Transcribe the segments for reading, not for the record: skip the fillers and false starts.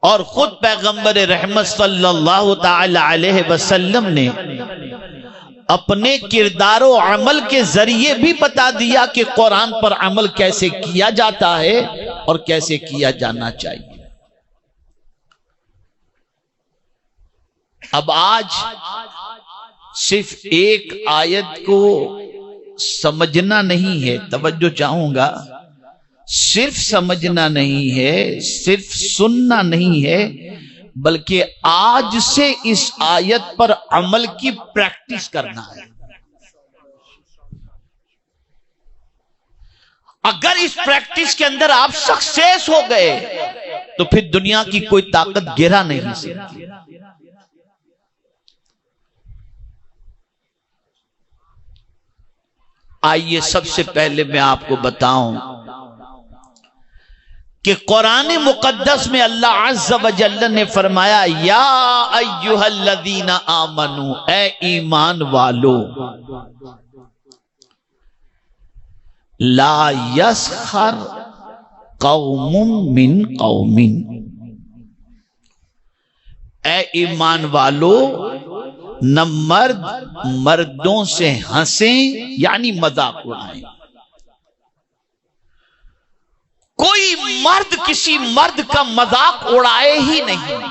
اور خود پیغمبر رحمت صلی اللہ تعالی علیہ وسلم نے اپنے کردار و عمل کے ذریعے بھی بتا دیا کہ قرآن پر عمل کیسے کیا جاتا ہے اور کیسے کیا جانا چاہیے۔ اب آج صرف ایک آیت کو سمجھنا نہیں ہے، توجہ چاہوں گا، صرف سمجھنا نہیں ہے، صرف سننا نہیں ہے، بلکہ آج سے اس آیت پر عمل کی پریکٹس کرنا ہے۔ اگر اس پریکٹس کے اندر آپ سکسیس ہو گئے تو پھر دنیا کی کوئی طاقت گرا نہیں سکتی۔ آئیے سب سے پہلے میں آپ کو بتاؤں کہ قرآن مقدس میں اللہ عز و جل نے فرمایا یا ایھا الذین آمنو، اے ایمان والو، لا یسخر قوم من قوم، اے ایمان والو نہ مرد مردوں سے ہنسیں یعنی مذاق اڑائیں، کوئی مرد کسی مرد کا مذاق اڑائے ہی نہیں،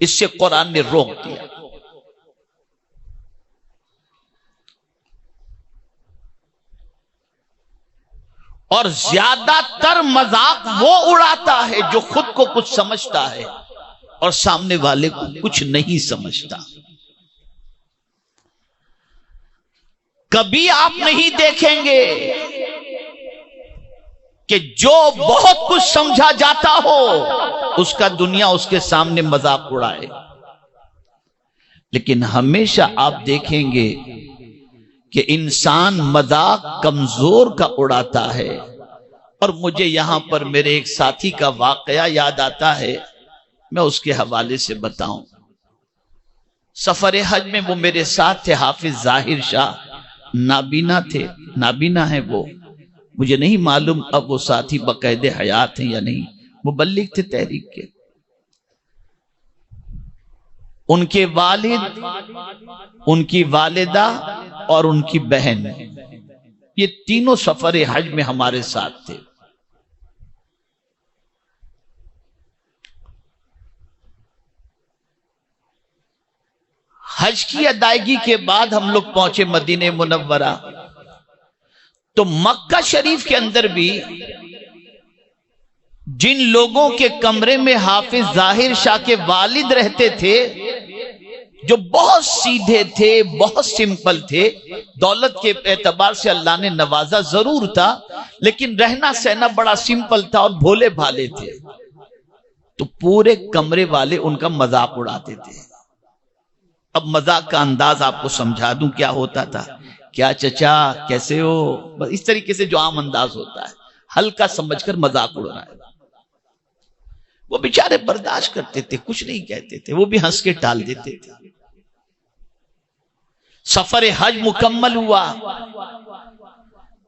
اس سے قرآن نے روک دیا۔ اور زیادہ تر مذاق وہ اڑاتا ہے جو خود کو کچھ سمجھتا ہے اور سامنے والے کو کچھ نہیں سمجھتا۔ کبھی آپ نہیں دیکھیں گے کہ جو بہت کچھ سمجھا جاتا ہو اس کا دنیا اس کے سامنے مذاق اڑائے، لیکن ہمیشہ آپ دیکھیں گے کہ انسان مذاق کمزور کا اڑاتا ہے۔ اور مجھے یہاں پر میرے ایک ساتھی کا واقعہ یاد آتا ہے، میں اس کے حوالے سے بتاؤں۔ سفر حج میں وہ میرے ساتھ تھے، حافظ ظاہر شاہ، نابینا تھے، نابینا ہے وہ، مجھے نہیں معلوم اب وہ ساتھی باقاعد حیات ہیں یا نہیں، مبلغ تھے تحریک کے۔ ان کے والد، ان کی والدہ اور ان کی بہن، یہ تینوں سفر حج میں ہمارے ساتھ تھے۔ حج کی ادائیگی کے بعد ہم لوگ پہنچے مدینہ منورہ، تو مکہ شریف کے اندر بھی جن لوگوں کے کمرے میں حافظ ظاہر شاہ کے والد رہتے تھے، جو بہت سیدھے تھے، بہت سمپل تھے، دولت کے اعتبار سے اللہ نے نوازا ضرور تھا، لیکن رہنا سہنا بڑا سمپل تھا اور بھولے بھالے تھے، تو پورے کمرے والے ان کا مذاق اڑاتے تھے۔ اب مذاق کا انداز آپ کو سمجھا دوں کیا ہوتا تھا۔ کیا چچا کیسے ہو، بس اس طریقے سے جو عام انداز ہوتا ہے، ہلکا سمجھ کر مذاق اڑانا ہے۔ وہ بیچارے برداشت کرتے تھے، کچھ نہیں کہتے تھے، وہ بھی ہنس کے ٹال دیتے تھے۔ سفر حج مکمل ہوا،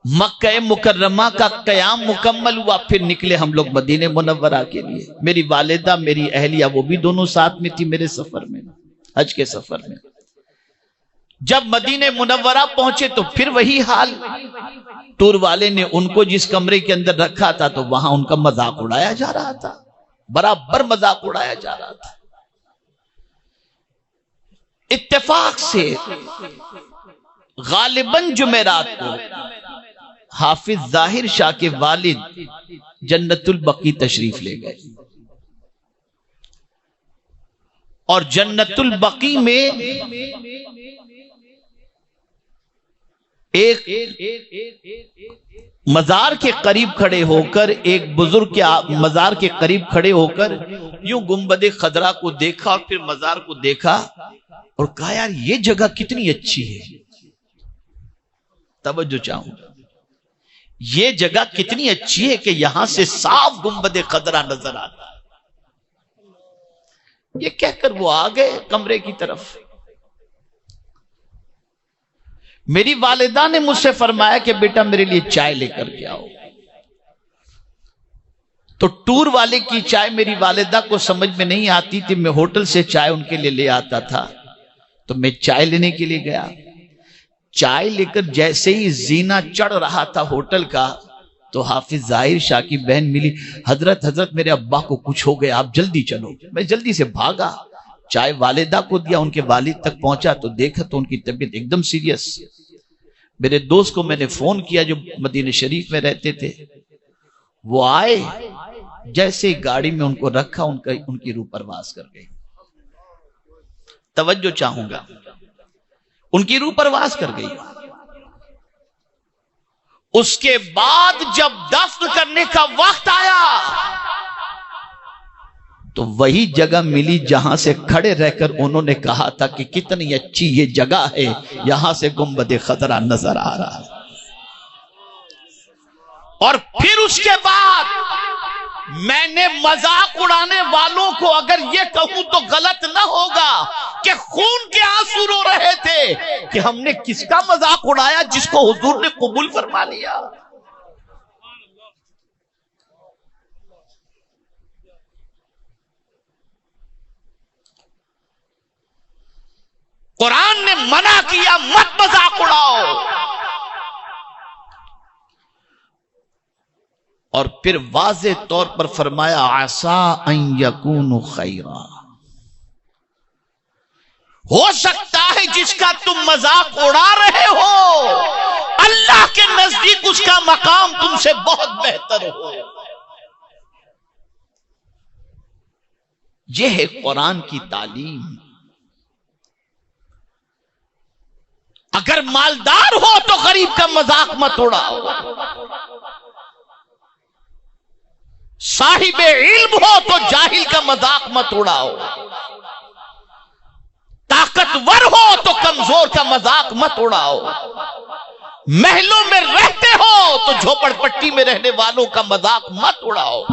مکہ مکرمہ کا قیام مکمل ہوا، پھر نکلے ہم لوگ مدینہ منورہ کے لیے۔ میری والدہ، میری اہلیہ، وہ بھی دونوں ساتھ میں تھی میرے سفر میں، حج کے سفر میں۔ جب مدینہ منورہ پہنچے تو پھر وہی حال، ٹور والے نے ان کو جس کمرے کے اندر رکھا تھا تو وہاں ان کا مذاق اڑایا جا رہا تھا، برابر مذاق اڑایا جا رہا تھا۔ اتفاق سے غالباً جمعرات کو حافظ ظاہر شاہ کے والد جنت البقیع تشریف لے گئے، اور جنت البقیع میں ایک مزار کے قریب کھڑے ہو کر، ایک بزرگ کے مزار کے قریب کھڑے ہو کر یوں گنبد خضرا کو دیکھا، پھر مزار کو دیکھا اور کہا یار یہ جگہ کتنی اچھی ہے۔ توجہ چاہوں، یہ جگہ کتنی اچھی ہے کہ یہاں سے صاف گنبد خضرا نظر آتا ہے۔ یہ کہہ کر وہ آ گئے کمرے کی طرف۔ میری والدہ نے مجھ سے فرمایا کہ بیٹا میرے لیے چائے لے کر کے آؤ۔ تو ٹور والے کی چائے میری والدہ کو سمجھ میں نہیں آتی تھی، میں ہوٹل سے چائے ان کے لیے لے آتا تھا، تو میں چائے لینے کے لیے گیا، چائے لے کر جیسے ہی زینہ چڑھ رہا تھا ہوٹل کا تو حافظ ظاہر شاہ کی بہن ملی، حضرت میرے ابا کو کچھ ہو گیا، آپ جلدی چلو۔ میں جلدی سے بھاگا، چائے والدہ کو دیا، ان کے والد تک پہنچا تو دیکھا تو ان کی طبیعت ایک دم سیریس۔ میرے دوست کو میں نے فون کیا جو مدینہ شریف میں رہتے تھے، وہ آئے، جیسے گاڑی میں ان کو رکھا ان کی روح پرواز کر گئی۔ توجہ چاہوں گا، ان کی روح پرواز کر گئی۔ اس کے بعد جب دفن کرنے کا وقت آیا تو وہی جگہ ملی جہاں سے کھڑے رہ کر انہوں نے کہا تھا کہ کتنی اچھی یہ جگہ ہے، یہاں سے گنبد خضرا نظر آ رہا ہے۔ اور پھر اس کے بعد میں نے مذاق اڑانے والوں کو اگر یہ کہوں تو غلط نہ ہوگا کہ خون کے آنسو رو رہے تھے کہ ہم نے کس کا مذاق اڑایا جس کو حضور نے قبول فرما لیا۔ قرآن نے منع کیا مت مذاق اڑاؤ، اور پھر واضح طور پر فرمایا عسا ان یکون خیرا، ہو سکتا ہے جس کا تم مذاق اڑا رہے ہو اللہ کے نزدیک اس کا مقام تم سے بہت بہتر ہو۔ یہ ہے قرآن کی تعلیم۔ اگر مالدار ہو تو غریب کا مذاق مت اڑاؤ، صاحب علم ہو تو جاہل کا مذاق مت اڑاؤ، طاقتور ہو تو کمزور کا مذاق مت اڑاؤ، محلوں میں رہتے ہو تو جھوپڑ پٹی میں رہنے والوں کا مذاق مت اڑاؤ۔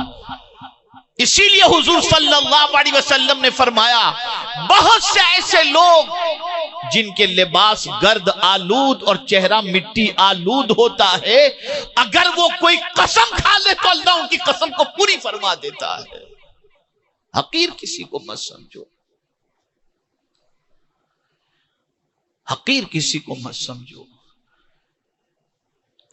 اسی لیے حضور صلی اللہ علیہ وسلم نے فرمایا بہت سے ایسے لوگ جن کے لباس گرد آلود اور چہرہ مٹی آلود ہوتا ہے، اگر وہ کوئی قسم کھا لے تو اللہ ان کی قسم کو پوری فرما دیتا ہے۔ حقیر کسی کو مت سمجھو، حقیر کسی کو مت سمجھو،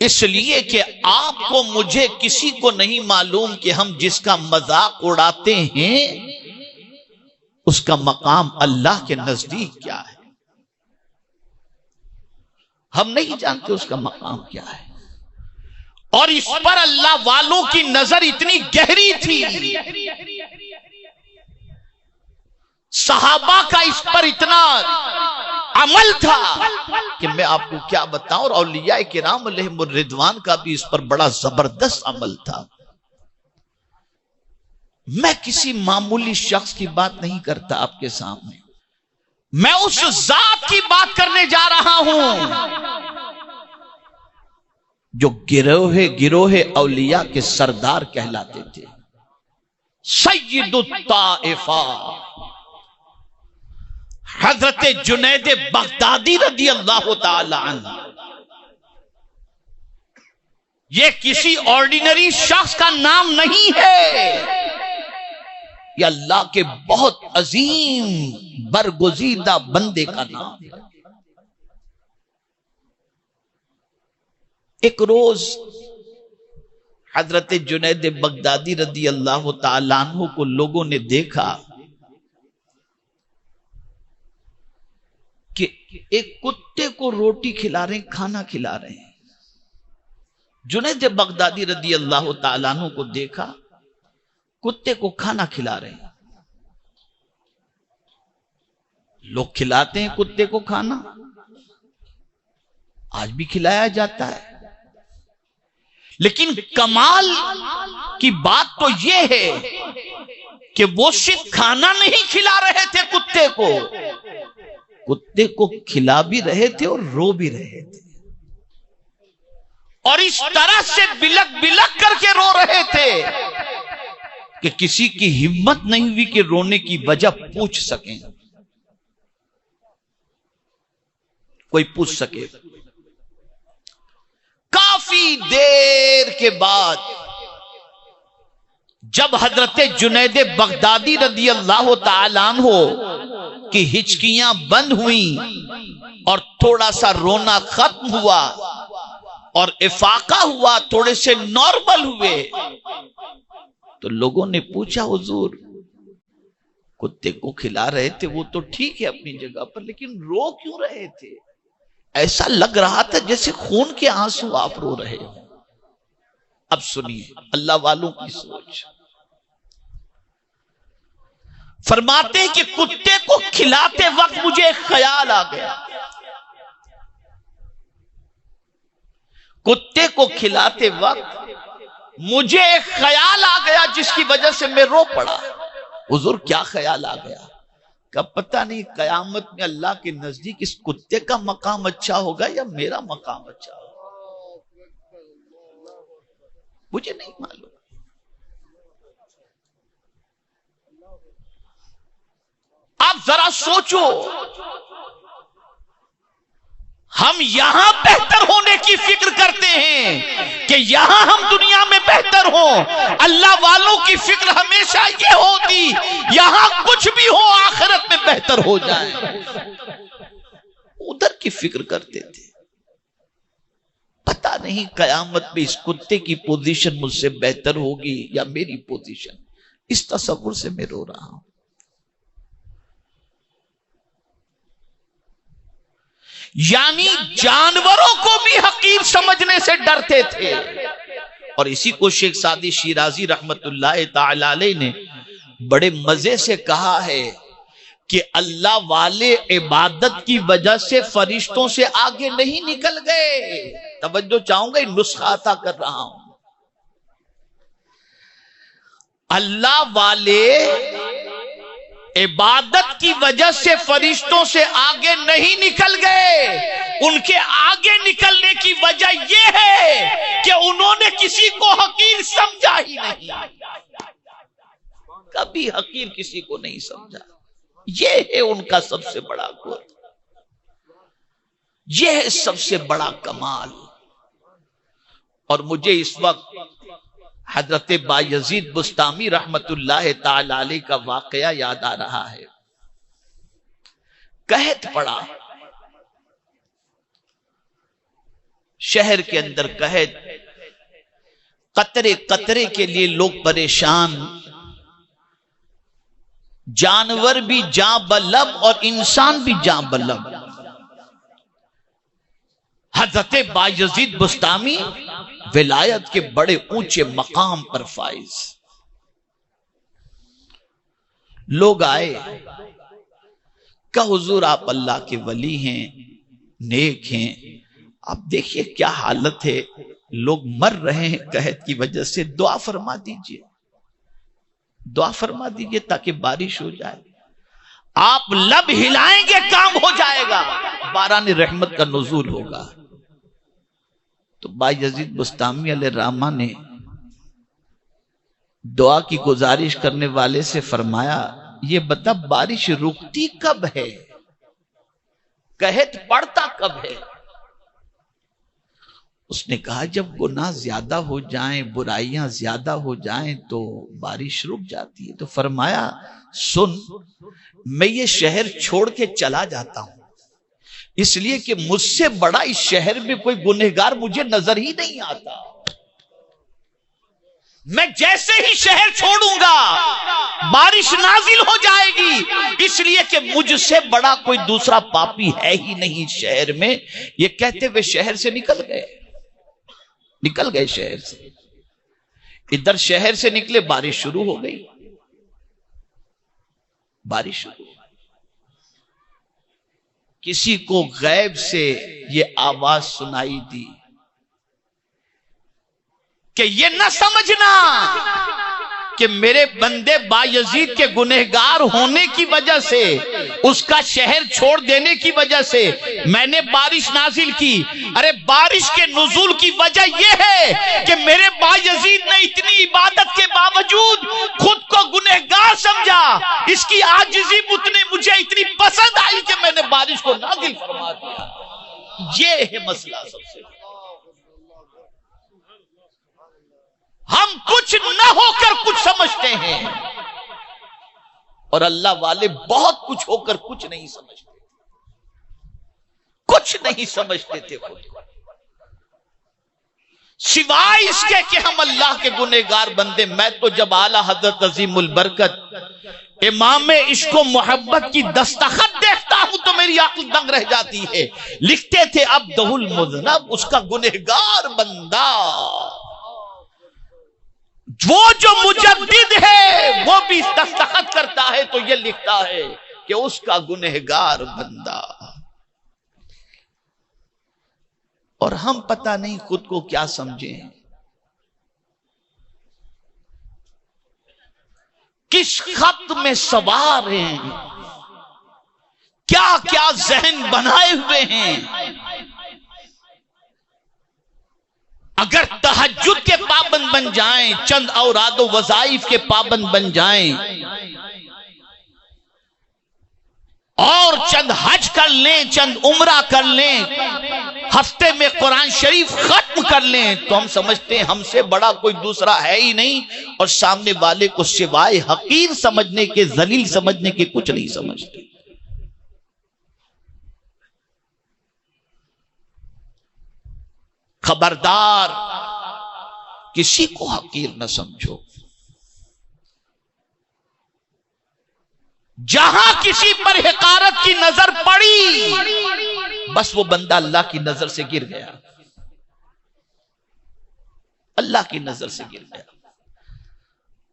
اس لیے کہ آپ کو مجھے کسی کو نہیں معلوم کہ ہم جس کا مذاق اڑاتے ہیں اس کا مقام اللہ کے نزدیک کیا ہے، ہم نہیں جانتے اس کا مقام کیا ہے۔ اور اس پر اللہ والوں کی نظر اتنی گہری تھی، صحابہ کا اس پر اتنا عمل تھا کہ میں آپ کو کیا بتاؤں، اور اولیاء کرام علیہم الرضوان کا بھی اس پر بڑا زبردست عمل تھا۔ میں کسی معمولی شخص کی بات نہیں کرتا آپ کے سامنے، میں اس ذات کی بات کرنے جا رہا ہوں جو گروہ اولیاء کے سردار کہلاتے تھے، سید الطائفہ حضرت جنید بغدادی رضی اللہ تعالی عنہ۔ یہ کسی آرڈینری شخص کا نام نہیں ہے، یہ اللہ کے بہت عظیم برگزیدہ بندے کا نام ہے۔ ایک روز حضرت جنید بغدادی رضی اللہ تعالی عنہ کو لوگوں نے دیکھا کہ ایک کتے کو روٹی کھلا رہے ہیں، کھانا کھلا رہے ہیں۔ جنید بغدادی رضی اللہ تعالیٰ عنہ کو دیکھا کتے کو کھانا کھلا رہے ہیں۔ لوگ کھلاتے ہیں کتے کو کھانا، آج بھی کھلایا جاتا ہے، لیکن کمال کی بات تو یہ ہے کہ وہ صرف کھانا نہیں کھلا رہے تھے کتے کو کھلا بھی رہے تھے اور رو بھی رہے تھے، اور اس طرح سے بلک بلک کر کے رو رہے تھے کہ کسی کی ہمت نہیں ہوئی کہ رونے کی وجہ پوچھ سکیں، کوئی پوچھ سکے۔ کافی دیر کے بعد جب حضرت جنید بغدادی رضی اللہ تعالیٰ عنہ کی ہچکیاں بند ہوئیں اور تھوڑا سا رونا ختم ہوا اور افاقہ ہوا، تھوڑے سے نارمل ہوئے، تو لوگوں نے پوچھا حضور کتے کو کھلا رہے تھے وہ تو ٹھیک ہے اپنی جگہ پر، لیکن رو کیوں رہے تھے؟ ایسا لگ رہا تھا جیسے خون کے آنسو آپ رو رہے ہو۔ اب سنیے اللہ والوں کی سوچ، فرماتے ہیں کہ کتے کو کھلاتے وقت مجھے ایک خیال آ گیا، کتے کو کھلاتے وقت مجھے ایک خیال آ گیا جس کی وجہ سے میں رو پڑا۔ حضور کیا خیال آ گیا؟ کہ پتہ نہیں قیامت میں اللہ کے نزدیک اس کتے کا مقام اچھا ہوگا یا میرا مقام اچھا ہوگا، مجھے نہیں معلوم۔ آپ ذرا سوچو، ہم یہاں بہتر ہونے کی فکر کرتے ہیں کہ یہاں ہم دنیا میں بہتر ہوں، اللہ والوں کی فکر ہمیشہ یہ ہوتی یہاں کچھ بھی ہو آخرت میں بہتر ہو جائے، ادھر کی فکر کرتے تھے۔ پتہ نہیں قیامت میں اس کتے کی پوزیشن مجھ سے بہتر ہوگی یا میری پوزیشن، اس تصور سے میں رو رہا ہوں۔ یعنی جانوروں کو بھی حقیر سمجھنے سے ڈرتے تھے، اور اسی کو شیخ سعدی شیرازی رحمت اللہ تعالی علیہ نے بڑے مزے سے کہا ہے کہ اللہ والے عبادت کی وجہ سے فرشتوں سے آگے نہیں نکل گئے۔ توجہ چاہوں گا، نسخہ عطا کر رہا ہوں۔ اللہ والے عبادت کی وجہ سے فرشتوں سے آگے نہیں نکل گئے، ان کے آگے نکلنے کی وجہ یہ ہے کہ انہوں نے کسی کو حقیر سمجھا ہی نہیں، کبھی حقیر کسی کو نہیں سمجھا۔ یہ ہے ان کا سب سے بڑا گل، یہ ہے سب سے بڑا کمال۔ اور مجھے اس وقت حضرت بایزید بسطامی رحمت اللہ تعالی علیہ کا واقعہ یاد آ رہا ہے۔ قحط پڑا، شہر کے اندر قحط، قطرے قطرے کے لیے لوگ پریشان، جانور بھی جاں بلب اور انسان بھی جاں بلب۔ حضرت بایزید بسطامی ولایت کے بڑے اونچے مقام پر فائز، لوگ آئے کہ حضور آپ اللہ کے ولی ہیں، نیک ہیں، آپ دیکھیے کیا حالت ہے، لوگ مر رہے ہیں قحط کی وجہ سے، دعا فرما دیجئے، دعا فرما دیجئے تاکہ بارش ہو جائے، آپ لب ہلائیں گے کام ہو جائے گا، باران رحمت کا نزول ہوگا۔ تو بایزید بسطامی علیہ الرحمہ نے دعا کی گزارش کرنے والے سے فرمایا یہ بتا بارش رکتی کب ہے، قحط پڑتا کب ہے؟ اس نے کہا جب گناہ زیادہ ہو جائیں، برائیاں زیادہ ہو جائیں تو بارش رک جاتی ہے۔ تو فرمایا سن، میں یہ شہر چھوڑ کے چلا جاتا ہوں اس لیے کہ مجھ سے بڑا اس شہر میں کوئی گنہگار مجھے نظر ہی نہیں آتا، میں جیسے ہی شہر چھوڑوں گا بارش نازل ہو جائے گی، اس لیے کہ مجھ سے بڑا کوئی دوسرا پاپی ہے ہی نہیں شہر میں۔ یہ کہتے ہوئے شہر سے نکل گئے شہر سے، ادھر شہر سے نکلے بارش شروع ہو گئی، بارش شروع ہو گئی۔ کسی کو غیب سے یہ آواز سنائی دی کہ یہ نہ سمجھنا کہ میرے بندے بایزید کے گنہگار ہونے کی وجہ سے، اس کا شہر چھوڑ دینے کی وجہ سے میں نے بارش نازل کی۔ ارے بارش کے نزول کی وجہ یہ ہے کہ میرے بایزید نے اتنی عبادت کے باوجود خود کو گنہگار سمجھا، اس کی عاجزی مجھے اتنی پسند آئی کہ میں نے بارش کو نازل فرما دیا۔ یہ ہے مسئلہ سب سے۔ ہم کچھ نہ ہو کر کچھ کچھ سمجھتے ہیں، اور اللہ والے بہت کچھ ہو کر کچھ نہیں سمجھتے، کچھ نہیں سمجھتے تھے خود کو، سوائے اس کے کہ ہم اللہ کے گنہگار بندے۔ میں تو جب اعلی حضرت عظیم البرکت امام عشق و محبت کی دستخط دیکھتا ہوں تو میری عقل دنگ رہ جاتی ہے۔ لکھتے تھے عبدہ المذنب، اس کا گنہگار بندہ، وہ جو مجدد ہے وہ بھی دستخط کرتا ہے تو یہ لکھتا ہے کہ اس کا گنہگار بندہ، اور ہم پتہ نہیں خود کو کیا سمجھیں، کس خط میں سوار ہیں، کیا کیا ذہن بنائے ہوئے ہیں۔ اگر تہجد کے پابند بن جائیں، چند اوراد و وظائف کے پابند بن جائیں، اور چند حج کر لیں، چند عمرہ کر لیں، ہفتے میں قرآن شریف ختم کر لیں، تو ہم سمجھتے ہیں ہم سے بڑا کوئی دوسرا ہے ہی نہیں، اور سامنے والے کو سوائے حقیر سمجھنے کے، ذلیل سمجھنے کے کچھ نہیں سمجھتے۔ خبردار، کسی کو حقیر نہ سمجھو، جہاں کسی پر حقارت کی نظر پڑی بس وہ بندہ اللہ کی نظر سے گر گیا، اللہ کی نظر سے گر گیا۔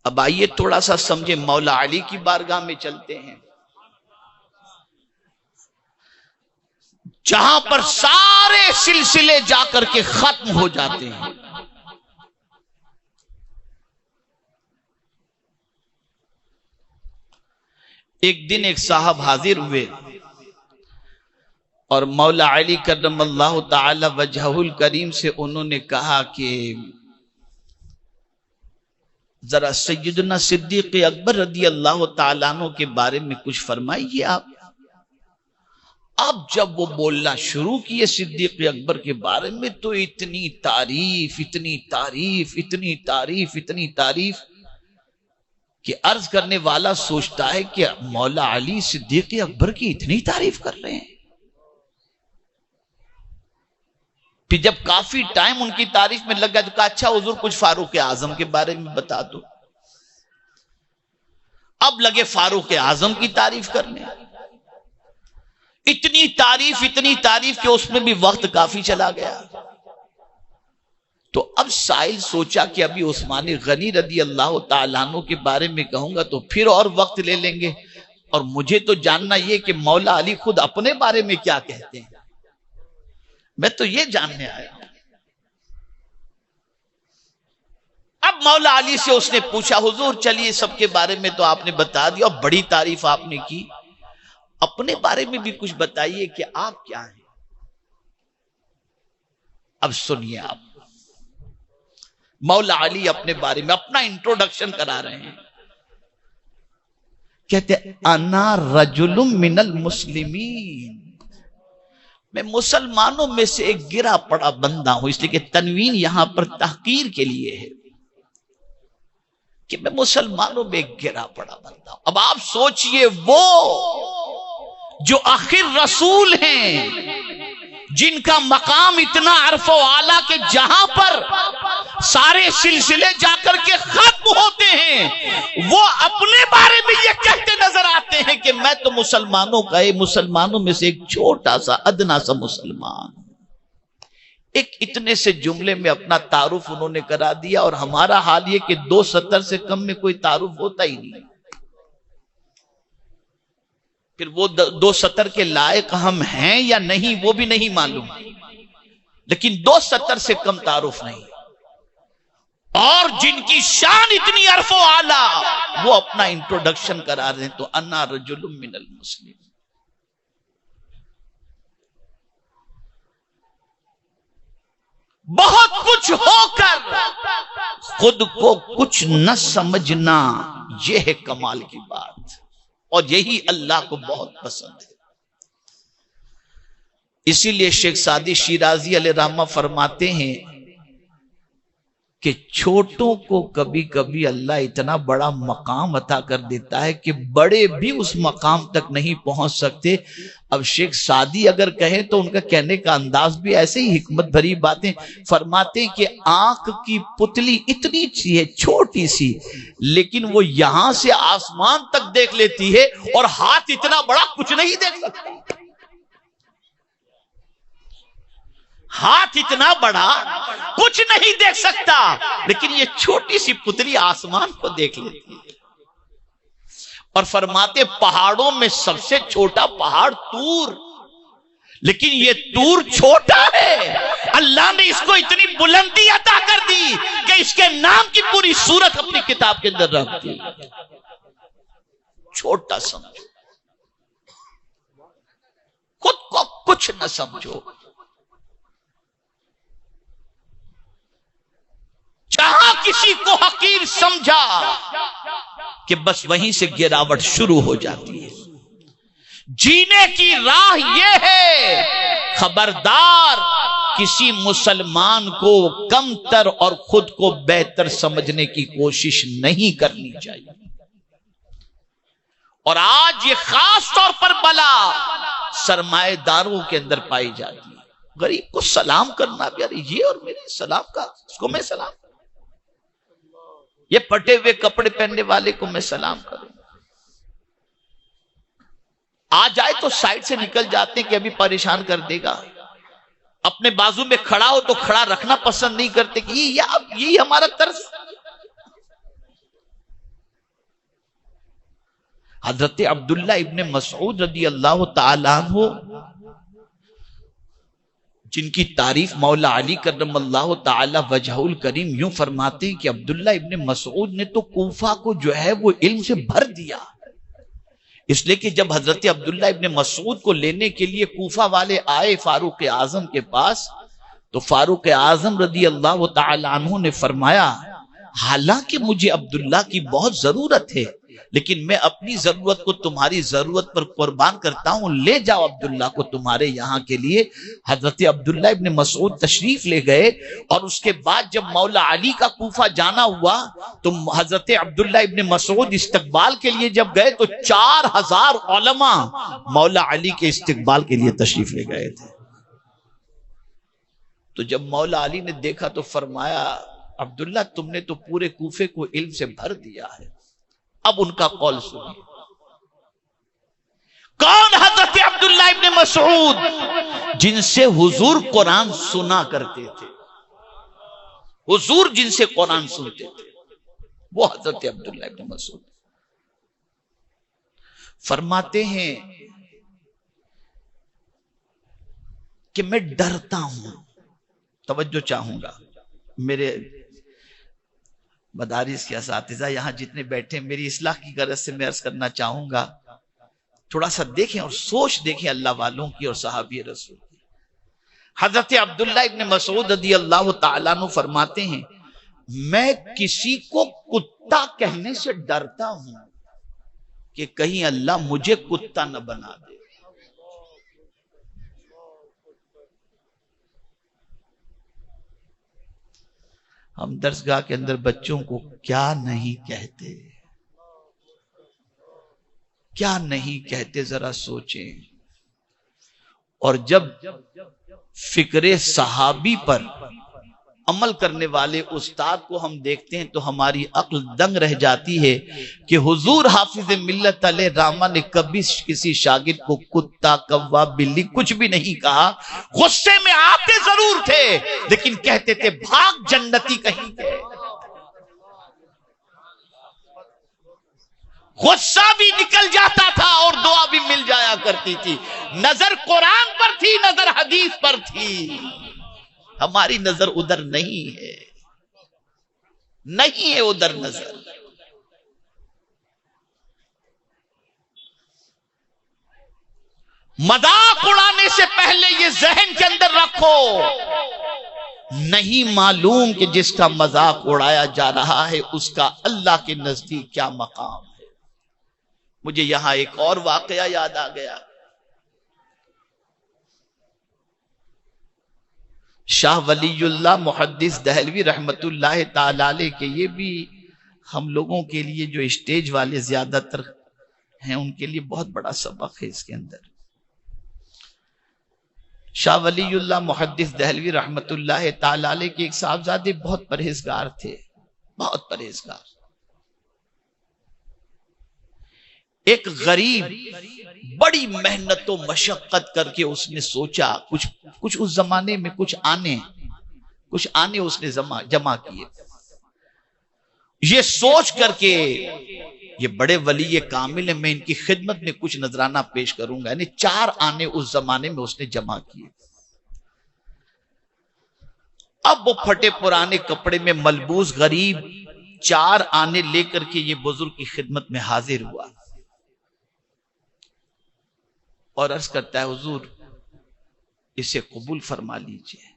اب آئیے تھوڑا سا سمجھے، مولا علی کی بارگاہ میں چلتے ہیں، جہاں پر سارے سلسلے جا کر کے ختم ہو جاتے ہیں۔ ایک دن ایک صاحب حاضر ہوئے اور مولا علی کرم اللہ تعالی وجہہ الکریم سے انہوں نے کہا کہ ذرا سیدنا صدیق اکبر رضی اللہ تعالیٰ عنہ کے بارے میں کچھ فرمائیے آپ۔ اب جب وہ بولنا شروع کیے صدیق اکبر کے بارے میں تو اتنی تعریف، اتنی تعریف، اتنی تعریف، اتنی تعریف کہ عرض کرنے والا سوچتا ہے کہ مولا علی صدیق اکبر کی اتنی تعریف کر رہے ہیں۔ پھر جب کافی ٹائم ان کی تعریف میں لگ گیا تو کہا اچھا حضور کچھ فاروق اعظم کے بارے میں بتا دو۔ اب لگے فاروق اعظم کی تعریف کرنے، اتنی تعریف کہ اس میں بھی وقت کافی چلا گیا۔ تو اب سائل سوچا کہ ابھی عثمان غنی رضی اللہ تعالیٰ عنہ کے بارے میں کہوں گا تو پھر اور وقت لے لیں گے، اور مجھے تو جاننا یہ کہ مولا علی خود اپنے بارے میں کیا کہتے ہیں، میں تو یہ جاننے آیا ہوں۔ اب مولا علی سے اس نے پوچھا حضور چلیے سب کے بارے میں تو آپ نے بتا دیا اور بڑی تعریف آپ نے کی، اپنے بارے میں بھی کچھ بتائیے کہ آپ کیا ہیں۔ اب سنیے، آپ مولا علی اپنے بارے میں اپنا انٹروڈکشن کرا رہے ہیں، کہتے انا رجل من المسلمین، میں مسلمانوں میں سے ایک گرا پڑا بندہ ہوں، اس لیے کہ تنوین یہاں پر تحقیر کے لیے ہے کہ میں مسلمانوں میں ایک گرا پڑا بندہ ہوں۔ اب آپ سوچئے وہ جو آخر رسول ہیں، جن کا مقام اتنا عرف و اعلیٰ کہ جہاں پر سارے سلسلے جا کر کے ختم ہوتے ہیں، وہ اپنے بارے میں یہ کہتے نظر آتے ہیں کہ میں تو مسلمانوں میں سے ایک چھوٹا سا ادنا سا مسلمان۔ ایک اتنے سے جملے میں اپنا تعارف انہوں نے کرا دیا، اور ہمارا حال یہ کہ 2 سطر سے کم میں کوئی تعارف ہوتا ہی نہیں، پھر وہ 2 سطر کے لائق ہم ہیں یا نہیں وہ بھی نہیں معلوم، لیکن 2 سطر سے کم تعارف نہیں۔ اور جن کی شان اتنی عرف و اعلیٰ وہ اپنا انٹروڈکشن کرا رہے ہیں تو انا رجل من المسلم۔ بہت کچھ ہو کر خود کو کچھ نہ سمجھنا، یہ ہے کمال کی بات، اور یہی اللہ کو بہت پسند ہے۔ اسی لیے شیخ سعدی شیرازی علیہ رحمہ فرماتے ہیں کہ چھوٹوں کو کبھی کبھی اللہ اتنا بڑا مقام عطا کر دیتا ہے کہ بڑے بھی اس مقام تک نہیں پہنچ سکتے. اب شیخ سعدی اگر کہیں تو ان کا کہنے کا انداز بھی ایسے ہی حکمت بھری باتیں فرماتے ہیں کہ آنکھ کی پتلی اتنی سی ہے، چھوٹی سی، لیکن وہ یہاں سے آسمان تک دیکھ لیتی ہے، اور ہاتھ اتنا بڑا کچھ نہیں دیکھ سکتا. ہاتھ اتنا بڑا کچھ نہیں دیکھ سکتا، لیکن یہ چھوٹی سی پتلی آسمان کو دیکھ لیتی ہے. اور فرماتے پہاڑوں میں سب سے چھوٹا پہاڑ طور، لیکن یہ طور چھوٹا ہے، اللہ نے اس کو اتنی بلندی عطا کر دی کہ اس کے نام کی پوری صورت اپنی کتاب کے اندر رکھ دی. چھوٹا سمجھو، خود کو کچھ نہ سمجھو. جہاں کسی کو حقیر سمجھا کہ بس وہیں سے گراوٹ شروع ہو جاتی ہے. جینے کی راہ یہ ہے، خبردار کسی مسلمان کو کم تر اور خود کو بہتر سمجھنے کی کوشش نہیں کرنی چاہیے. اور آج یہ خاص طور پر بلا سرمایہ داروں کے اندر پائی جاتی ہے. غریب کو سلام کرنا بھی، یار یہ اور میرے سلام کا، اس کو میں سلام، یہ پھٹے ہوئے کپڑے پہننے والے کو میں سلام کروں. آ جائے تو سائڈ سے نکل جاتے ہیں کہ ابھی پریشان کر دے گا. اپنے بازو میں کھڑا ہو تو کھڑا رکھنا پسند نہیں کرتے کہ یہی ہمارا طرز. حضرت عبداللہ ابن مسعود رضی اللہ تعالیٰ عنہ، جن کی تعریف مولا علی کرم اللہ تعالی وجہ الکریم یوں فرماتے ہیں کہ عبداللہ ابن مسعود نے تو کوفہ کو جو ہے وہ علم سے بھر دیا. اس لیے کہ جب حضرت عبداللہ ابن مسعود کو لینے کے لیے کوفہ والے آئے فاروق اعظم کے پاس، تو فاروق اعظم رضی اللہ تعالی عنہ نے فرمایا حالانکہ مجھے عبداللہ کی بہت ضرورت ہے، لیکن میں اپنی ضرورت کو تمہاری ضرورت پر قربان کرتا ہوں، لے جاؤ عبداللہ کو تمہارے یہاں کے لیے. حضرت عبداللہ ابن مسعود تشریف لے گئے، اور اس کے بعد جب مولا علی کا کوفہ جانا ہوا تو حضرت عبداللہ ابن مسعود استقبال کے لیے جب گئے تو 4000 علماء مولا علی کے استقبال کے لیے تشریف لے گئے تھے. تو جب مولا علی نے دیکھا تو فرمایا عبداللہ تم نے تو پورے کوفے کو علم سے بھر دیا ہے. اب ان کا قول سنیے. کون؟ حضرت عبداللہ ابن مسعود، جن سے حضور قرآن سنا کرتے تھے. حضور جن سے قرآن سنتے تھے وہ حضرت عبداللہ ابن مسعود. فرماتے ہیں کہ میں ڈرتا ہوں. توجہ چاہوں گا میرے مدارس کے اساتذہ یہاں جتنے بیٹھے، میری اصلاح کی غرض سے میں عرض کرنا چاہوں گا، تھوڑا سا دیکھیں اور سوچ دیکھیں اللہ والوں کی اور صحابی رسول کی. حضرت عبداللہ ابن مسعود رضی اللہ تعالیٰ عنہ فرماتے ہیں میں کسی کو کتا کہنے سے ڈرتا ہوں کہ کہیں اللہ مجھے کتا نہ بنا دے. ہم درسگاہ کے اندر بچوں کو کیا نہیں کہتے، کیا نہیں کہتے، ذرا سوچیں. اور جب فکر صحابی پر عمل کرنے والے استاد کو ہم دیکھتے ہیں تو ہماری عقل دنگ رہ جاتی ہے کہ حضور حافظ ملت علیہ رحمہ نے کبھی کسی شاگرد کو کتا، کوا، بلی کچھ بھی نہیں کہا. غصے میں آتے ضرور تھے لیکن کہتے تھے بھاگ جنتی کہیں کے. غصہ بھی نکل جاتا تھا اور دعا بھی مل جایا کرتی تھی. نظر قرآن پر تھی، نظر حدیث پر تھی. ہماری نظر ادھر نہیں ہے، نہیں ہے ادھر نظر. مذاق اڑانے سے پہلے یہ ذہن کے اندر رکھو، نہیں معلوم کہ جس کا مذاق اڑایا جا رہا ہے اس کا اللہ کے نزدیک کیا مقام ہے. مجھے یہاں ایک اور واقعہ یاد آ گیا. شاہ ولی اللہ محدث دہلوی رحمت اللہ تعالی علیہ کے یہ بھی ہم لوگوں کے لیے جو اسٹیج والے زیادہ تر ہیں ان کے لیے بہت بڑا سبق ہے اس کے اندر. شاہ ولی اللہ محدث دہلوی رحمت اللہ تعالی علیہ کے ایک صاحبزادے بہت پرہیزگار تھے، بہت پرہیزگار. ایک غریب بڑی محنت و مشقت کر کے اس نے سوچا کچھ اس زمانے میں کچھ آنے اس نے جمع کیے. یہ سوچ کر کے یہ بڑے ولی کامل ہیں، میں ان کی خدمت میں کچھ نذرانہ پیش کروں گا. یعنی 4 آنے اس زمانے میں اس نے جمع کیے. اب وہ پھٹے پرانے کپڑے میں ملبوس غریب 4 آنے لے کر کے یہ بزرگ کی خدمت میں حاضر ہوا اور عرض کرتا ہے حضور اسے قبول فرما لیجئے.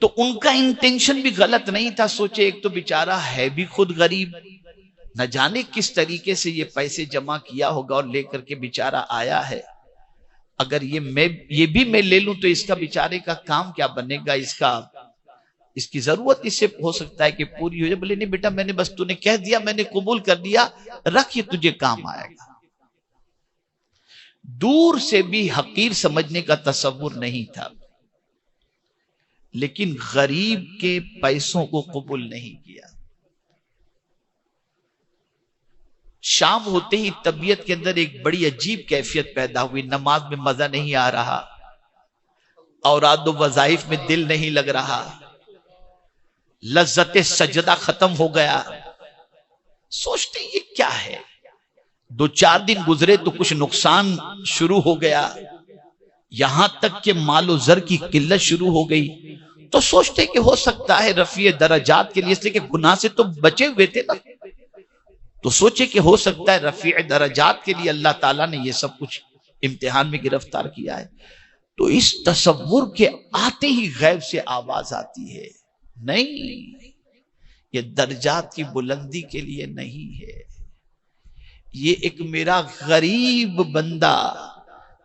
تو ان کا انٹینشن بھی غلط نہیں تھا. سوچے ایک تو بیچارہ ہے بھی خود غریب، نہ جانے کس طریقے سے یہ پیسے جمع کیا ہوگا اور لے کر کے بیچارہ آیا ہے. اگر یہ بھی میں لے لوں تو اس کا بیچارے کا کام کیا بنے گا، اس کی ضرورت اس سے ہو سکتا ہے کہ پوری ہو جائے. بولے نہیں بیٹا، میں نے بس تو نے کہہ دیا، میں نے قبول کر دیا، رکھ، یہ تجھے کام آئے گا. دور سے بھی حقیر سمجھنے کا تصور نہیں تھا، لیکن غریب کے پیسوں کو قبول نہیں کیا. شام ہوتے ہی طبیعت کے اندر ایک بڑی عجیب کیفیت پیدا ہوئی. نماز میں مزہ نہیں آ رہا، اوراد و وظائف میں دل نہیں لگ رہا، لذت سجدہ ختم ہو گیا. سوچتے یہ کیا ہے. 2-4 دن گزرے تو کچھ نقصان شروع ہو گیا، یہاں تک کہ مال و زر کی قلت شروع ہو گئی. تو سوچتے کہ ہو سکتا ہے رفیع درجات کے لیے، اس لیے کہ گناہ سے تو بچے ہوئے تھے نا، تو سوچے کہ ہو سکتا ہے رفیع درجات کے لیے اللہ تعالیٰ نے یہ سب کچھ امتحان میں گرفتار کیا ہے. تو اس تصور کے آتے ہی غیب سے آواز آتی ہے، نہیں، یہ درجات کی بلندی کے لیے نہیں ہے، یہ ایک میرا غریب بندہ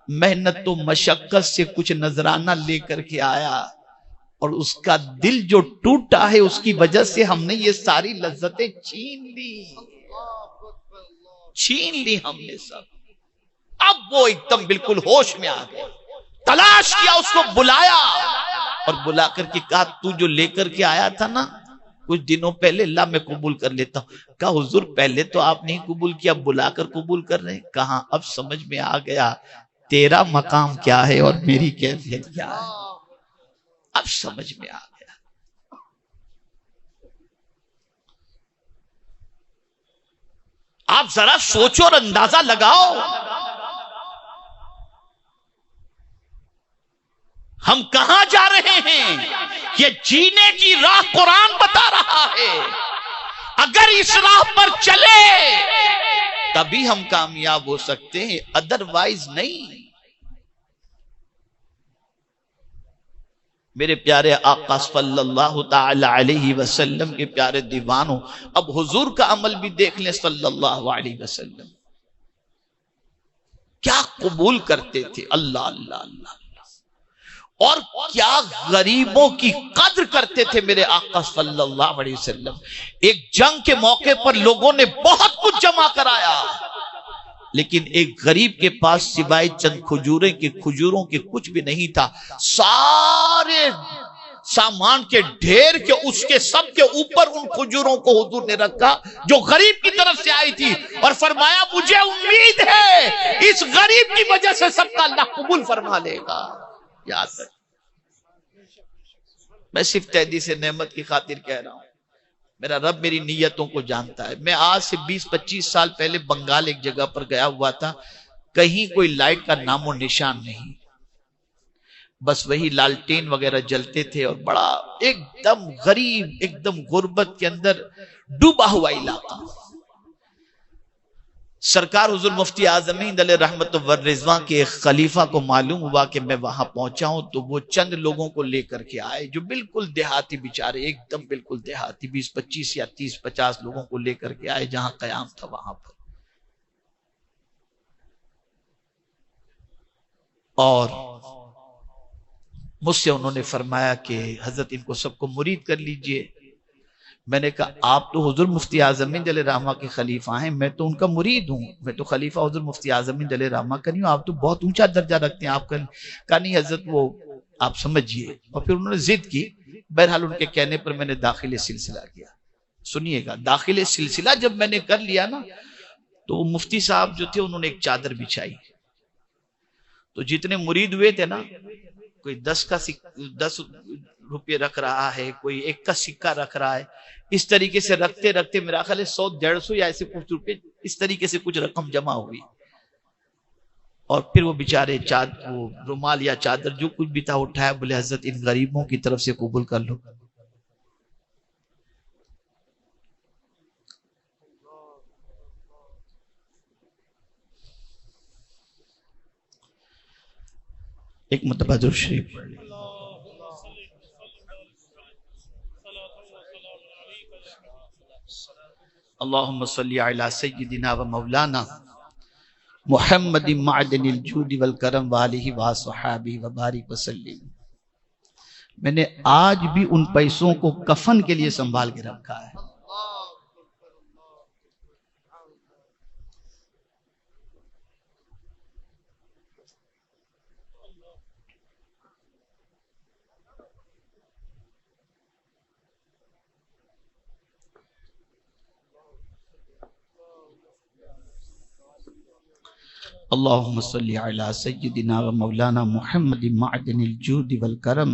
محنت و مشقت سے کچھ نذرانہ لے کر کے آیا اور اس کا دل جو ٹوٹا ہے اس کی وجہ سے ہم نے یہ ساری لذتیں چھین لی ہم نے سب. اب وہ ایک دم بالکل ہوش میں آ گئے، تلاش کیا، اس کو بلایا اور بلا کر کے کہا تو جو لے کر کے آیا تھا نا کچھ دنوں پہلے، اللہ میں قبول کر لیتا ہوں. کہا حضور پہلے تو آپ نہیں قبول کیا، بلا کر قبول کر رہے ہیں. کہاں اب سمجھ میں آ گیا تیرا مقام کیا ہے اور میری کیفیت کیا ہے. اب سمجھ میں آ گیا. آپ ذرا سوچو اور اندازہ لگاؤ، ہم کہاں جا رہے ہیں. یہ جینے کی راہ قرآن بتا رہا ہے، اگر اس راہ پر چلے تبھی ہم کامیاب ہو سکتے ہیں، ادروائز نہیں. میرے پیارے آقا صلی اللہ تعالی علیہ وسلم کے پیارے دیوانوں، اب حضور کا عمل بھی دیکھ لیں صلی اللہ علیہ وسلم. کیا قبول کرتے تھے، اللہ اللہ اللہ، اور کیا غریبوں کی قدر کرتے تھے میرے آقا صلی اللہ علیہ وسلم. ایک جنگ کے موقع پر لوگوں نے بہت کچھ جمع کرایا، لیکن ایک غریب کے پاس سوائے چند کھجوروں کے کچھ بھی نہیں تھا. سارے سامان کے ڈھیر کے اس کے سب کے اوپر ان کھجوروں کو حضور نے رکھا جو غریب کی طرف سے آئی تھی، اور فرمایا مجھے امید ہے اس غریب کی وجہ سے سب کا اللہ قبول فرما لے گا. یاد رکھ، میں صرف تحدیث نعمت کی خاطر کہہ رہا ہوں، میرا رب میری نیتوں کو جانتا ہے. میں آج سے 20-25 سال پہلے بنگال ایک جگہ پر گیا ہوا تھا، کہیں کوئی لائٹ کا نام و نشان نہیں، بس وہی لالٹین وغیرہ جلتے تھے، اور بڑا ایک دم غریب، ایک دم غربت کے اندر ڈوبا ہوا علاقہ. سرکار حضور مفتی اعظم ہند علیہ رحمت والرضوان کے ایک خلیفہ کو معلوم ہوا کہ میں وہاں پہنچا ہوں، تو وہ چند لوگوں کو لے کر کے آئے جو بالکل دیہاتی بیچارے، ایک دم بالکل دیہاتی، 20-25 یا 30-50 لوگوں کو لے کر کے آئے جہاں قیام تھا وہاں پر. اور مجھ سے انہوں نے فرمایا کہ حضرت ان کو سب کو مرید کر لیجئے۔ میں نے کہا آپ تو حضور مفتی اعظم جل رحمہ کے خلیفہ ہیں، میں تو ان کا مرید ہوں، میں تو خلیفہ حضور مفتی اعظم جل رحمہ کا نہیں ہوں، آپ تو بہت اونچا درجہ رکھتے ہیں، آپ کا کہا نہیں حضرت وہ آپ سمجھیے۔ اور پھر انہوں نے ضد کی، بہرحال ان کے کہنے پر میں نے داخل سلسلہ کیا۔ سنیے گا، داخل سلسلہ جب میں نے کر لیا نا تو مفتی صاحب جو تھے انہوں نے ایک چادر بچھائی، تو جتنے مرید ہوئے تھے نا، کوئی 10 روپے رکھ رہا ہے، کوئی 1 کا سکہ رکھ رہا ہے، اس طریقے سے رکھتے رکھتے میرا خیال ہے 100-150 یا ایسے کچھ روپے اس طریقے سے کچھ رقم جمع ہوئی۔ اور پھر وہ بیچارے وہ رومال یا چادر جو کچھ بھی تھا اٹھایا، بولے حضرت ان غریبوں کی طرف سے قبول کر لو۔ ایک مرتبہ درود شریف پڑھ لیں۔ اللہم صلی علی سیدنا و مولانا محمد معدن الجود والکرم وآلہ وصحابہ وبارک وسلم۔ میں نے آج بھی ان پیسوں کو کفن کے لیے سنبھال کے رکھا ہے۔ اللہم صلی علی سیدنا و مولانا محمد معدن الجود والکرم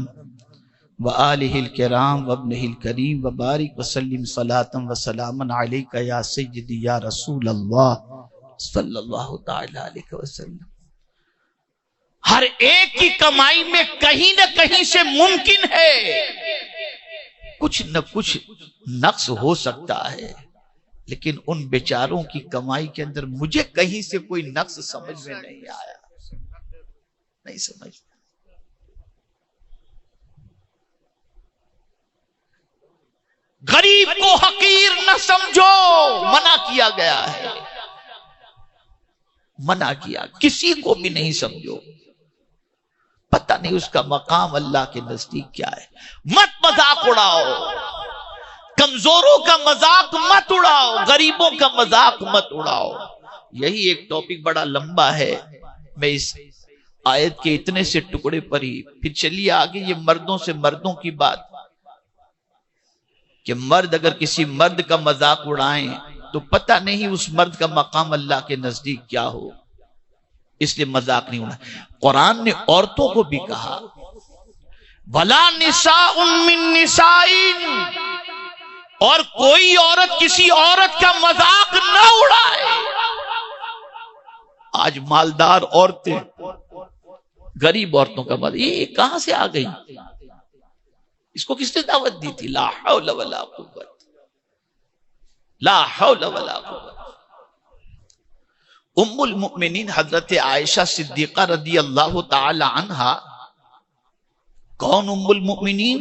وآلہ الکرام وابنہ الکریم وبارک وسلم صلاة و سلاما علیک یا سیدی یا رسول اللہ صلی اللہ تعالی علیہ وسلم۔ ہر ایک کی کمائی میں کہیں نہ کہیں سے ممکن ہے کچھ نہ کچھ نقص ہو سکتا ہے، لیکن ان بیچاروں کی کمائی کے اندر مجھے کہیں سے کوئی نقص سمجھ میں نہیں آیا، نہیں سمجھ میں۔ غریب کو حقیر نہ سمجھو، منع کیا گیا ہے، منع کیا، کسی کو بھی نہیں سمجھو، پتہ نہیں اس کا مقام اللہ کے نزدیک کیا ہے۔ مت مذاق اڑاؤ، کمزوروں کا مذاق مت اڑاؤ، غریبوں کا مذاق مت اڑاؤ۔ یہی ایک ٹاپک بڑا لمبا ہے، میں اس آیت کے اتنے سے ٹکڑے پر ہی پھر چلیے آگے۔ یہ مردوں سے مردوں کی بات کہ مرد اگر کسی مرد کا مذاق اڑائیں تو پتہ نہیں اس مرد کا مقام اللہ کے نزدیک کیا ہو، اس لیے مذاق نہیں اڑائیں۔ قرآن نے عورتوں کو بھی کہا وَلَا نِسَاءٌ مِّن نِسَاءٍ، اور کوئی عورت کسی عورت کا مذاق نہ اڑائے۔ آج مالدار عورتیں غریب عورتوں کا مذاق، یہ کہاں سے آ گئی؟ اس کو کس نے دعوت دی تھی؟ لا حول ولا قوت، لا حول ولا قوت۔ ام المؤمنین حضرت عائشہ صدیقہ رضی اللہ تعالی عنہا، کون ام المؤمنین؟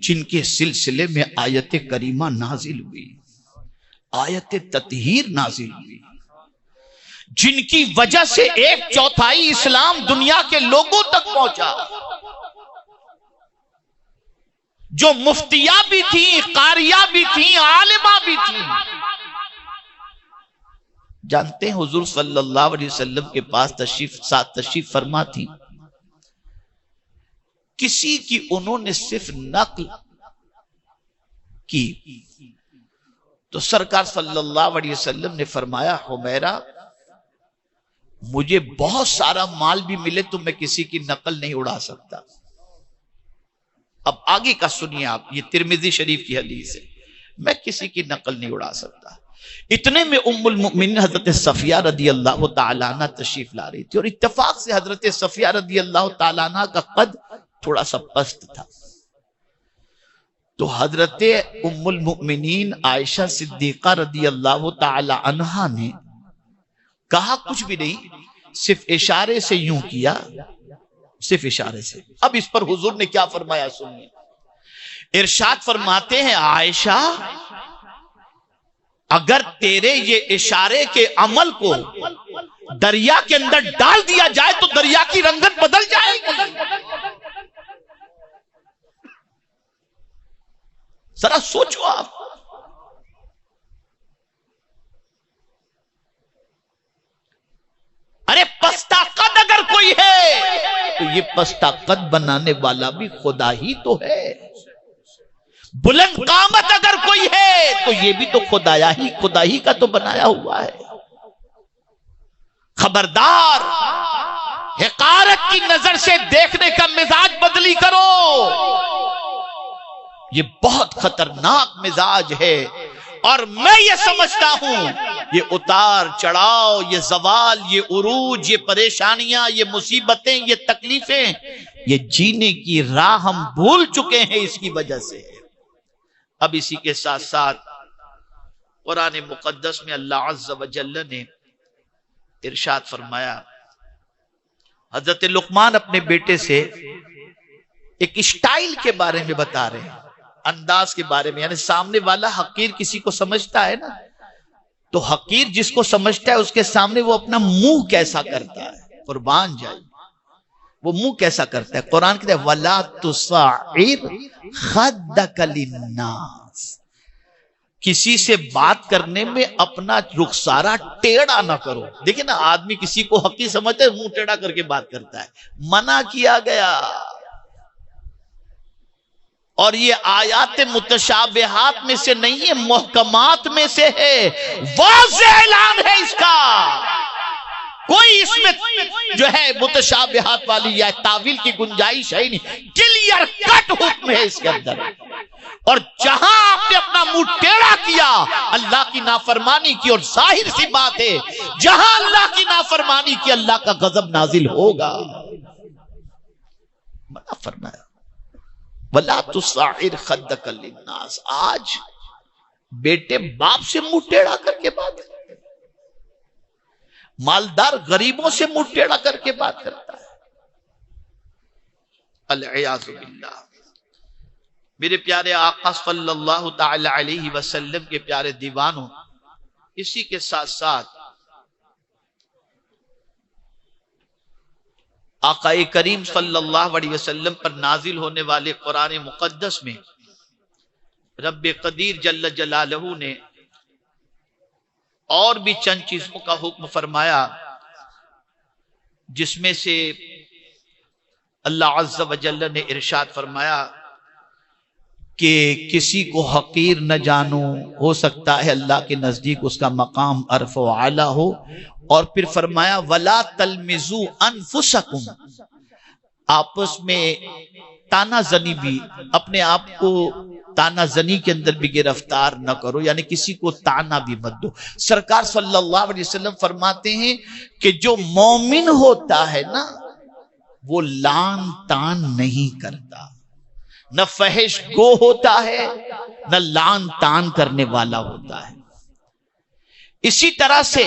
جن کے سلسلے میں آیت کریمہ نازل ہوئی، آیت تطہیر نازل ہوئی، جن کی وجہ سے 1/4 اسلام دنیا کے لوگوں تک پہنچا، جو مفتیہ بھی تھیں، قاریہ بھی تھیں، عالمہ بھی تھیں۔ جانتے ہیں حضور صلی اللہ علیہ وسلم کے پاس تشریف فرما تھی، کسی کی انہوں نے صرف نقل کی تو سرکار صلی اللہ علیہ وسلم نے فرمایا حمیرہ مجھے بہت سارا مال بھی ملے تو میں کسی کی نقل نہیں اڑا سکتا۔ اب آگے کا سنیے آپ، یہ ترمذی شریف کی حدیث ہے، میں کسی کی نقل نہیں اڑا سکتا۔ اتنے میں ام المؤمنین حضرت صفیہ رضی اللہ تعالیٰ عنہ تشریف لا رہی تھی، اور اتفاق سے حضرت صفیہ رضی اللہ تعالیٰ عنہ کا قد تھوڑا سا پست تھا، تو حضرت ام المؤمنین عائشہ صدیقہ رضی اللہ تعالی عنہا نے کہا کچھ بھی نہیں، صرف اشارے سے یوں کیا، صرف اشارے سے۔ اب اس پر حضور نے کیا فرمایا سنیے، ارشاد فرماتے ہیں عائشہ اگر تیرے یہ اشارے کے عمل کو دریا کے اندر ڈال دیا جائے تو دریا کی رنگت بدل جائے گی۔ ذرا سوچو آپ. ارے پستہ قد اگر کوئی ہے تو یہ پستہ قد بنانے والا بھی خدا ہی تو ہے. بلند قامت اگر کوئی ہے تو یہ بھی تو خدا ہی کا تو بنایا ہوا ہے. خبردار، حقارت کی نظر سے دیکھنے کا مزاج بدلی کرو. یہ بہت خطرناک مزاج ہے. اور میں یہ سمجھتا ہوں یہ اتار چڑھاؤ، یہ زوال، یہ عروج، یہ پریشانیاں، یہ مصیبتیں، یہ تکلیفیں، یہ جینے کی راہ ہم بھول چکے ہیں اس کی وجہ سے. اب اسی کے ساتھ ساتھ قرآن مقدس میں اللہ عز و جل نے ارشاد فرمایا. حضرت لقمان اپنے بیٹے سے ایک اسٹائل کے بارے میں بتا رہے ہیں، انداز کے بارے میں. یعنی سامنے والا حقیر کسی کو سمجھتا ہے نا، تو حقیر جس کو سمجھتا ہے اس کے سامنے وہ اپنا منہ کیسا کرتا ہے. قربان جائے، وہ منہ کیسا کرتا ہے. قرآن کہتا ہے وَلَا تُصَعِّرْ خَدَّكَ لِلنَّاسِ. کسی سے بات کرنے میں اپنا رخسارہ ٹیڑھا نہ کرو. دیکھیں نا، آدمی کسی کو حقیر سمجھتا ہے، منہ ٹیڑھا کر کے بات کرتا ہے. منع کیا گیا. اور یہ آیات متشابہات میں سے نہیں ہے، محکمات میں سے ہے. واضح اعلان ہے اس کا. کوئی اس میں جو ہے متشابہات والی یا تعویل کی گنجائش ہے نہیں. کلیئر کٹ حکم ہے اس کے اندر. اور جہاں آپ نے اپنا منہ ٹیڑھا کیا، اللہ کی نافرمانی کی، اور ظاہر سی بات ہے جہاں اللہ کی نافرمانی کی اللہ کا غضب نازل ہوگا. منع فرمایا وَلَا تُصَعِّرْ خَدَّكَ لِلنَّاسِ. آج بیٹے باپ سے منہ ٹیڑھا کر کے بات کرتے ہیں، مالدار غریبوں سے منہ ٹیڑھا کر کے بات کرتا ہے. العیاذ باللہ. میرے پیارے آقا صلی اللہ تعالی علیہ وسلم کے پیارے دیوانوں، اسی کے ساتھ ساتھ آقا کریم صلی اللہ علیہ وسلم پر نازل ہونے والے قرآن مقدس میں رب قدیر جل جلالہ نے اور بھی چند چیزوں کا حکم فرمایا، جس میں سے اللہ عز و جل نے ارشاد فرمایا کہ کسی کو حقیر نہ جانو. ہو سکتا ہے اللہ کے نزدیک اس کا مقام عرف و اعلیٰ ہو. اور پھر فرمایا وَلَا تَلْمِزُوا أَنفُسَكُمْ. آپس میں تانا زنی بھی، اپنے آپ کو تانا زنی کے اندر بھی گرفتار نہ کرو، یعنی کسی کو تانا بھی مت دو. سرکار صلی اللہ علیہ وسلم فرماتے ہیں کہ جو مومن ہوتا ہے نا، وہ لان تان نہیں کرتا، نہ فحش گو ہوتا ہے، نہ لان تان کرنے والا ہوتا ہے. اسی طرح سے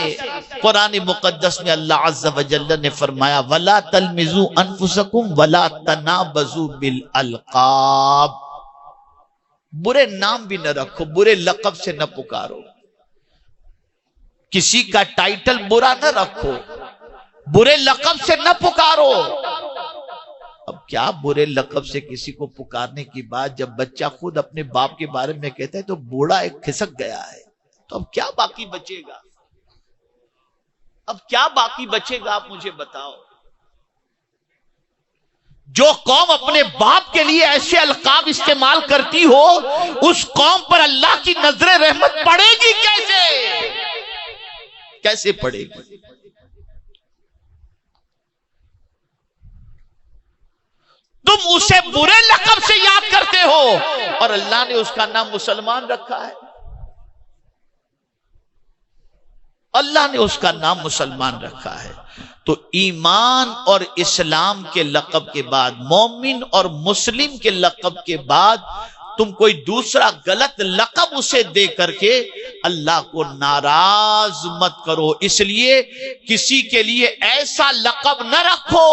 قرآن مقدس میں اللہ عز و جل نے فرمایا وَلَا تَلْمِزُوا أَنفُسَكُمْ وَلَا تَنَابَزُوا بِالْأَلْقَابِ. برے نام بھی نہ رکھو، برے لقب سے نہ پکارو، کسی کا ٹائٹل برا نہ رکھو، برے لقب سے نہ پکارو. اب کیا برے لقب سے کسی کو پکارنے کی بات، جب بچہ خود اپنے باپ کے بارے میں کہتا ہے تو بوڑھا ایک کھسک گیا ہے، تو اب کیا باقی بچے گا؟ اب کیا باقی بچے گا؟ آپ مجھے بتاؤ. جو قوم اپنے باپ کے لیے ایسے القاب استعمال کرتی ہو، اس قوم پر اللہ کی نظر رحمت پڑے گی کیسے پڑے گی؟ تم اسے برے لقب سے یاد کرتے ہو اور اللہ نے اس کا نام مسلمان رکھا ہے. اللہ نے اس کا نام مسلمان رکھا ہے. تو ایمان اور اسلام کے لقب کے بعد، مومن اور مسلم کے لقب کے بعد تم کوئی دوسرا غلط لقب اسے دے کر کے اللہ کو ناراض مت کرو. اس لیے کسی کے لیے ایسا لقب نہ رکھو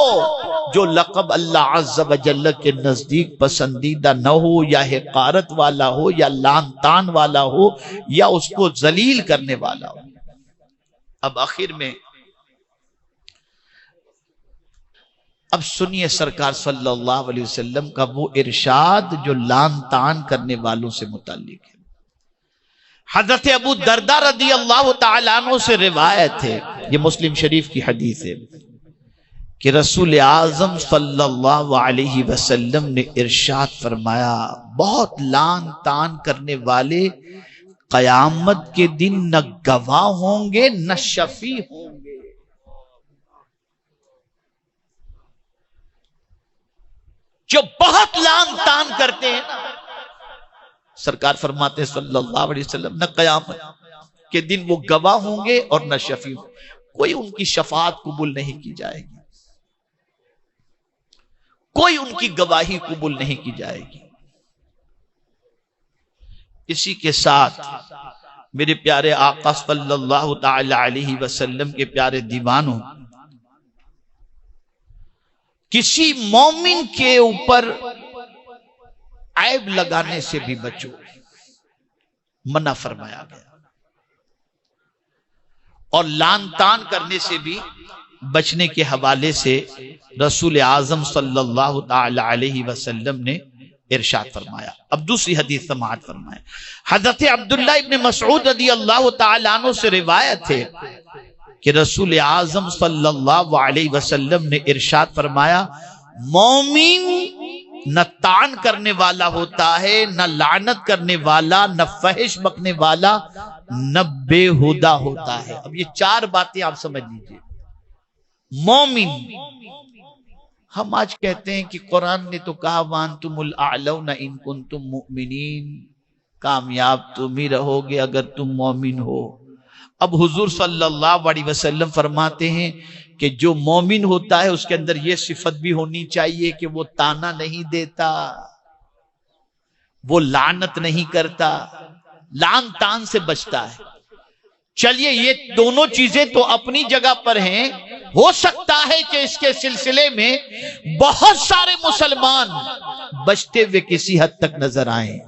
جو لقب اللہ عز و جل کے نزدیک پسندیدہ نہ ہو، یا حقارت والا ہو، یا لان تان والا ہو، یا اس کو ذلیل کرنے والا ہو. اب آخر میں اب سنیے سرکار صلی اللہ علیہ وسلم کا وہ ارشاد جو لان تان کرنے والوں سے متعلق ہے۔ حضرت ابو درداء رضی اللہ تعالیٰ عنہ سے روایت ہے، یہ مسلم شریف کی حدیث ہے، کہ رسول اعظم صلی اللہ علیہ وسلم نے ارشاد فرمایا، بہت لان تان کرنے والے قیامت کے دن نہ گواہ ہوں گے نہ شفیع ہوں گے۔ جو بہت لان تان کرتے ہیں نا، سرکار فرماتے ہیں صلی اللہ علیہ وسلم، نہ قیامت کے دن وہ گواہ ہوں گے اور نہ شفیع ہوں گے، کوئی ان کی شفاعت قبول نہیں کی جائے گی، کوئی ان کی گواہی قبول نہیں کی جائے گی۔ اسی کے ساتھ میرے پیارے آقا صلی اللہ تعالی علیہ وسلم کے پیارے دیوانوں، کسی مومن کے اوپر عیب لگانے سے بھی بچو، منع فرمایا گیا، اور لان تان کرنے سے بھی بچنے کے حوالے سے رسول اعظم صلی اللہ تعالی علیہ وسلم نے ارشاد فرمایا۔ اب دوسری حدیث سماعت فرمائے، حضرت عبداللہ ابن مسعود رضی اللہ تعالی عنہ سے روایت ہے کہ رسول اعظم صلی اللہ علیہ وسلم نے ارشاد فرمایا، مومن نہ طعن کرنے والا ہوتا ہے، نہ لعنت کرنے والا، نہ فحش بکنے والا، نہ بے ہدا ہوتا ہے۔ اب یہ چار باتیں آپ سمجھ لیجئے۔ مومن، ہم آج کہتے ہیں کہ قرآن نے تو کہا وَأَنْتُمُ الْأَعْلَوْنَ إِن كُنتُم مُؤْمِنِينَ، کامیاب تم ہی رہو گے اگر تم مومن ہو۔ اب حضور صلی اللہ علیہ وسلم فرماتے ہیں کہ جو مومن ہوتا ہے اس کے اندر یہ صفت بھی ہونی چاہیے کہ وہ تانا نہیں دیتا، وہ لعنت نہیں کرتا، لعن تان سے بچتا ہے۔ چلیے یہ دونوں چیزیں تو اپنی جگہ پر ہیں، ہو سکتا ہے کہ اس کے سلسلے میں بہت سارے مسلمان بچتے ہوئے کسی حد تک نظر آئیں،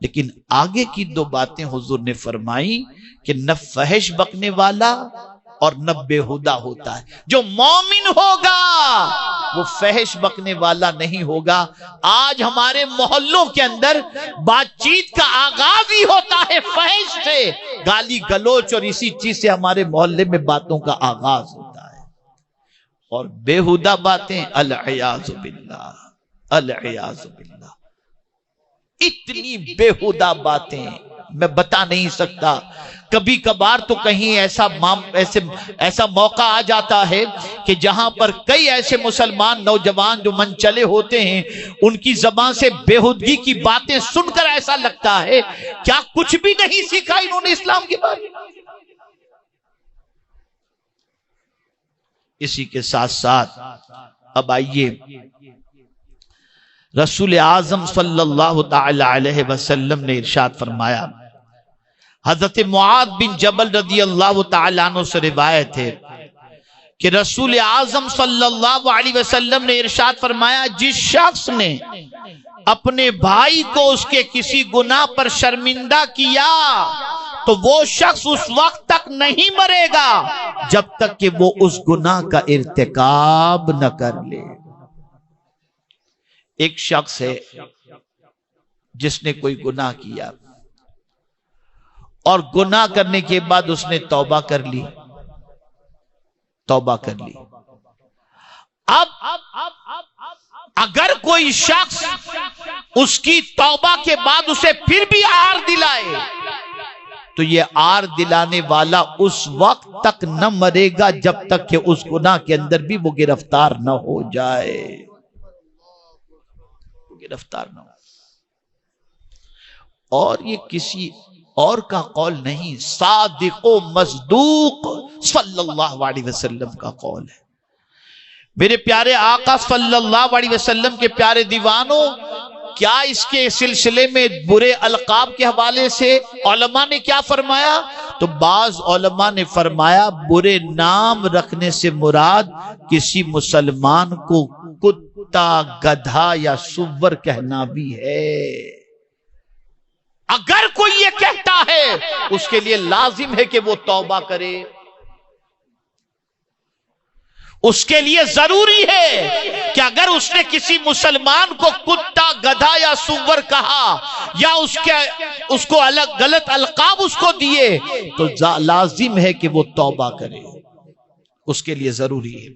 لیکن آگے کی دو باتیں حضور نے فرمائی کہ نہ فحش بکنے والا اور نہ بے ہدا ہوتا ہے۔ جو مومن ہوگا وہ فحش بکنے والا نہیں ہوگا۔ آج ہمارے محلوں کے اندر بات چیت کا آغاز ہی ہوتا ہے فحش سے، گالی گلوچ اور اسی چیز سے ہمارے محلے میں باتوں کا آغاز ہوتا ہے، اور بے ہدا باتیں العیاذ باللہ، العیاذ باللہ، اتنی بے ہدا باتیں میں بتا نہیں سکتا۔ کبھی کبھار تو کہیں ایسا موقع آ جاتا ہے کہ جہاں پر کئی ایسے مسلمان نوجوان جو من چلے ہوتے ہیں، ان کی زبان سے بےہودگی کی باتیں سن کر ایسا لگتا ہے کیا کچھ بھی نہیں سیکھا انہوں نے اسلام کے بارے میں۔ اسی کے ساتھ ساتھ اب آئیے، رسول اعظم صلی اللہ تعالی علیہ وسلم نے ارشاد فرمایا، حضرت معاذ بن جبل رضی اللہ تعالی عنہ سے روایت ہے کہ رسول اعظم صلی اللہ علیہ وسلم نے ارشاد فرمایا، جس شخص نے اپنے بھائی کو اس کے کسی گناہ پر شرمندہ کیا تو وہ شخص اس وقت تک نہیں مرے گا جب تک کہ وہ اس گناہ کا ارتکاب نہ کر لے۔ ایک شخص ہے جس نے کوئی گناہ کیا اور گناہ کرنے کے بعد اس نے توبہ کر لی، توبہ کر لی۔ اب اگر کوئی شخص اس کی توبہ کے بعد اسے پھر بھی آر دلائے تو یہ آر دلانے والا اس وقت تک نہ مرے گا جب تک کہ اس گناہ کے اندر بھی وہ گرفتار نہ ہو جائے، گرفتار نہ ہو۔ اور یہ کسی اور کا قول نہیں، صادق و مصدوق صلی اللہ علیہ وسلم کا قول ہے۔ میرے پیارے آقا صلی اللہ علیہ وسلم کے پیارے دیوانوں، کیا اس کے سلسلے میں برے القاب کے حوالے سے علماء نے کیا فرمایا؟ تو بعض علماء نے فرمایا برے نام رکھنے سے مراد کسی مسلمان کو کتا، گدھا یا سور کہنا بھی ہے۔ اگر کوئی یہ کہتا ہے اس کے لیے لازم ہے کہ وہ توبہ کرے، اس کے لیے ضروری ہے کہ اگر اس نے کسی مسلمان کو کتا، گدھا یا سور کہا یا اس کو الگ غلط القاب اس کو دیے تو لازم ہے کہ وہ توبہ کرے، اس کے لیے ضروری ہے۔